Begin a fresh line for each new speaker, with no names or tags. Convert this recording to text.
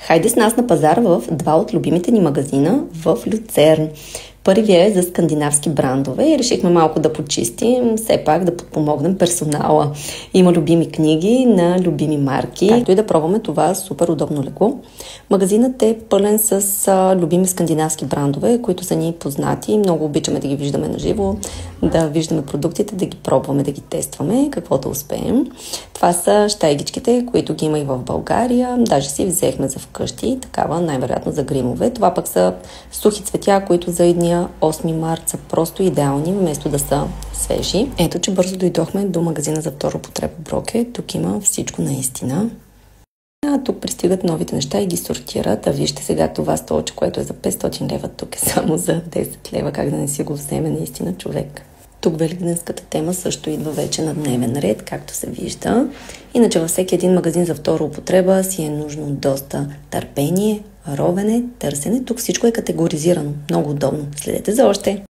Хайде с нас на пазар в два от любимите ни магазина в Люцерн. Първият е за скандинавски брандове и решихме малко да почистим, все пак да подпомогнем персонала. Има любими книги на любими марки, както и да пробваме това супер удобно легло. Магазинът е пълен с любими скандинавски брандове, които са ни познати. Много обичаме да ги виждаме на живо, да виждаме продуктите, да ги пробваме, да ги тестваме, каквото успеем. Това са щайгичките, които ги има и в България. Даже си взехме за вкъщи, такава най-вероятно за гримове. Това пък са сухи цветя, които за едния 8 март са просто идеални, вместо да са свежи. Ето, че бързо дойдохме до магазина за втора употреба Броке. Тук има всичко наистина. Тук пристигат новите неща и ги сортират. А вижте сега това столче, което е за 500 лева. Тук е само за 10 лева. Как да не си го вземе наистина човек. Тук великденската тема също идва вече на дневен ред, както се вижда. Иначе във всеки един магазин за втора употреба си е нужно доста търпение, ровене, търсене. Тук всичко е категоризирано. Много удобно. Следете за още!